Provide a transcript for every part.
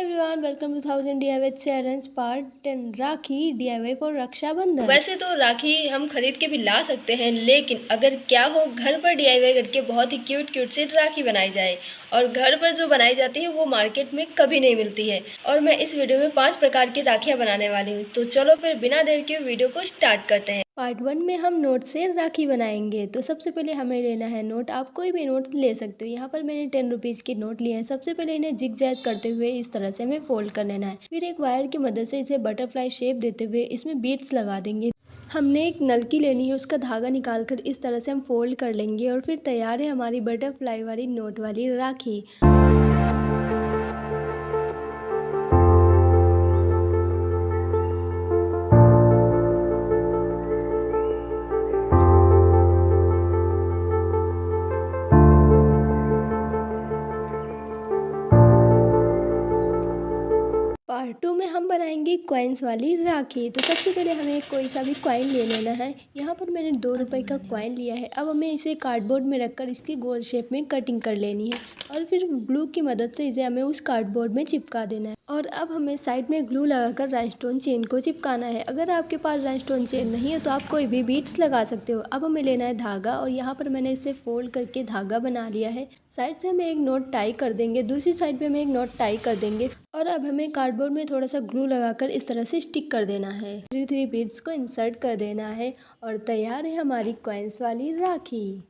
Everyone, welcome to 1000 DIY challenge part 10 rakhi DIY for Rakshabandhan. वैसे तो राखी हम खरीद के भी ला सकते हैं, लेकिन अगर क्या हो घर पर DIY करके बहुत ही क्यूट क्यूट सी राखी बनाई जाए। और घर पर जो बनाई जाती है वो मार्केट में कभी नहीं मिलती है। और मैं इस वीडियो में 5 प्रकार की राखियाँ बनाने वाली हूँ। तो चलो फिर बिना देर के वीडियो को स्टार्ट करते हैं। पार्ट 1 में हम नोट से राखी बनाएंगे। तो सबसे पहले हमें लेना है नोट। आप कोई भी नोट ले सकते हो। यहाँ पर मैंने 10 रुपीज़ के नोट लिए हैं। सबसे पहले इन्हें जिग जैग करते हुए इस तरह से हमें फोल्ड कर लेना है। फिर एक वायर की मदद से इसे बटरफ्लाई शेप देते हुए इसमें बीड्स लगा देंगे। हमने एक नलकी लेनी है, उसका धागा निकाल कर इस तरह से हम फोल्ड कर लेंगे और फिर तैयार है हमारी बटरफ्लाई वाली नोट वाली राखी। पार्ट 2 में हम बनाएंगे कॉइन्स वाली राखी। तो सबसे पहले हमें कोई सा भी कॉइन ले लेना है। यहाँ पर मैंने 2 रुपए का कॉइन लिया है। अब हमें इसे कार्डबोर्ड में रखकर इसकी गोल शेप में कटिंग कर लेनी है और फिर ग्लू की मदद से इसे हमें उस कार्डबोर्ड में चिपका देना है। और अब हमें साइड में ग्लू लगाकर राइनस्टोन चेन को चिपकाना है। अगर आपके पास राइनस्टोन चेन नहीं है तो आप कोई भी बीड्स लगा सकते हो। अब हमें लेना है धागा और यहाँ पर मैंने इसे फोल्ड करके धागा बना लिया है। साइड से हमें एक नॉट टाई कर देंगे, दूसरी साइड पे हमें एक नॉट टाई कर देंगे और अब हमें कार्डबोर्ड में थोड़ा सा ग्लू लगाकर इस तरह से स्टिक कर देना है। 3 बीड्स को इंसर्ट कर देना है और तैयार है हमारी कॉइन्स वाली राखी।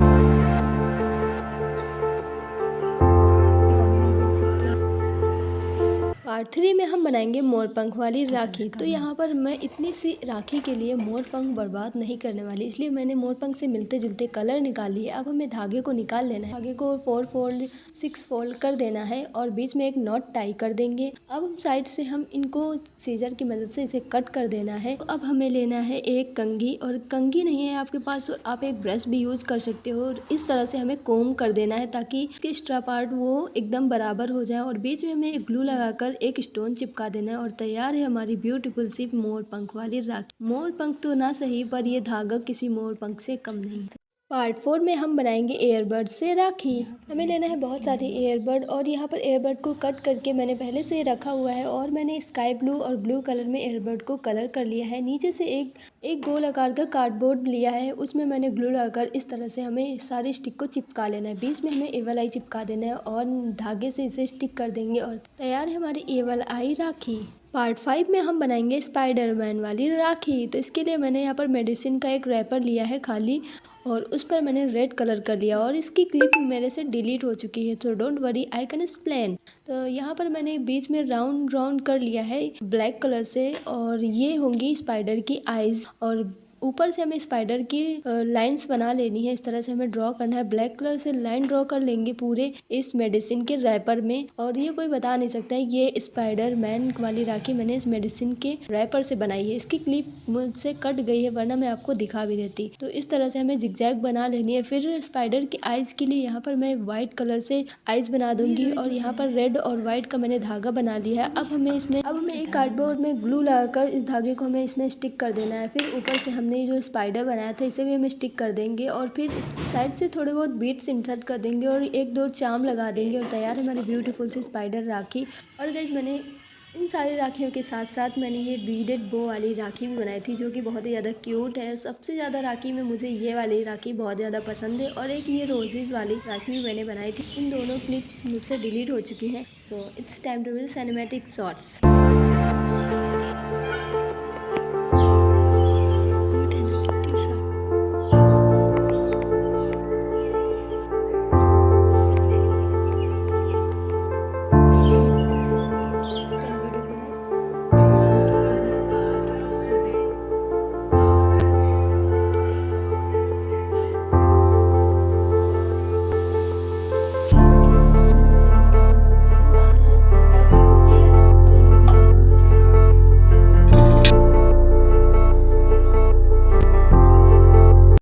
पार्ट 3 में हम बनाएंगे मोरपंख वाली राखी। तो यहाँ पर मैं इतनी सी राखी के लिए मोरपंख बर्बाद नहीं करने वाली, इसलिए मैंने मोरपंख से मिलते जुलते कलर निकाल लिए। अब हमें धागे को निकाल लेना है। धागे को 4 फोल्ड 6 फोल्ड कर देना है और बीच में एक नॉट टाई कर देंगे। अब हम साइड से हम इनको सीजर की मदद से इसे कट कर देना है। तो अब हमें लेना है एक कंघी, और कंघी नहीं है आपके पास तो आप एक ब्रश भी यूज कर सकते हो। और इस तरह से हमें कोम कर देना है ताकि इसके एक्स्ट्रा पार्ट वो एकदम बराबर हो जाए। और बीच में हमें ग्लू लगाकर एक स्टोन चिपका देना है और तैयार है हमारी ब्यूटीफुल सी मोर पंख वाली राखी। मोर पंख तो ना सही, पर ये धागा किसी मोर पंख से कम नहीं। पार्ट 4 में हम बनाएंगे एयरबड से राखी। हमें लेना है बहुत सारी एयरबड और यहाँ पर एयरबड को कट करके मैंने पहले से रखा हुआ है। और मैंने स्काई ब्लू और ब्लू कलर में एयरबड को कलर कर लिया है। नीचे से एक गोल आकार का कार्डबोर्ड लिया है, उसमें मैंने ग्लू लगाकर इस तरह से हमें सारी स्टिक को चिपका लेना है। बीच में हमें एवल आई चिपका देना है और धागे से इसे स्टिक कर देंगे और तैयार है हमारी एवल आई राखी। पार्ट 5 में हम बनाएंगे स्पाइडरमैन वाली राखी। तो इसके लिए मैंने यहाँ पर मेडिसिन का एक रैपर लिया है खाली, और उस पर मैंने रेड कलर कर लिया और इसकी क्लिप मेरे से डिलीट हो चुकी है, तो don't worry, I can explain. तो यहाँ पर मैंने बीच में राउंड राउंड कर लिया है ब्लैक कलर से, और ये होंगी स्पाइडर की आईज। और ऊपर से हमें स्पाइडर की लाइंस बना लेनी है। इस तरह से हमें ड्रॉ करना है। ब्लैक कलर से लाइन ड्रॉ कर लेंगे पूरे इस मेडिसिन के रैपर में। और ये कोई बता नहीं सकता है ये स्पाइडरमैन वाली राखी मैंने इस मेडिसिन के रैपर से बनाई है। इसकी क्लिप मुझसे कट गई है, वरना मैं आपको दिखा भी देती। तो इस तरह से हमें जिगजैग बना लेनी है। फिर स्पाइडर की आईज के लिए यहाँ पर मैं व्हाइट कलर से आईज बना दूंगी और यहाँ पर रेड और व्हाइट का मैंने धागा बना लिया है। अब हमें एक कार्डबोर्ड में ग्लू लगाकर इस धागे को हमें इसमें स्टिक कर देना है। फिर ऊपर से हमने जो स्पाइडर बनाया था इसे भी हम स्टिक कर देंगे और फिर साइड से थोड़े बहुत बीड्स इंसर्ट कर देंगे और एक दो चार्म लगा देंगे और तैयार है हमारी ब्यूटीफुल सी स्पाइडर राखी। और गाइस, मैंने इन सारी राखियों के साथ साथ मैंने ये बीडेड बो वाली राखी भी बनाई थी, जो कि बहुत ही ज़्यादा क्यूट है। सबसे ज़्यादा राखी में मुझे ये वाली राखी बहुत ज़्यादा पसंद है। और एक ये रोजेज वाली राखी भी मैंने बनाई थी। इन दोनों क्लिप्स मुझसे डिलीट हो चुकी हैं। So it's time to will cinematic shots.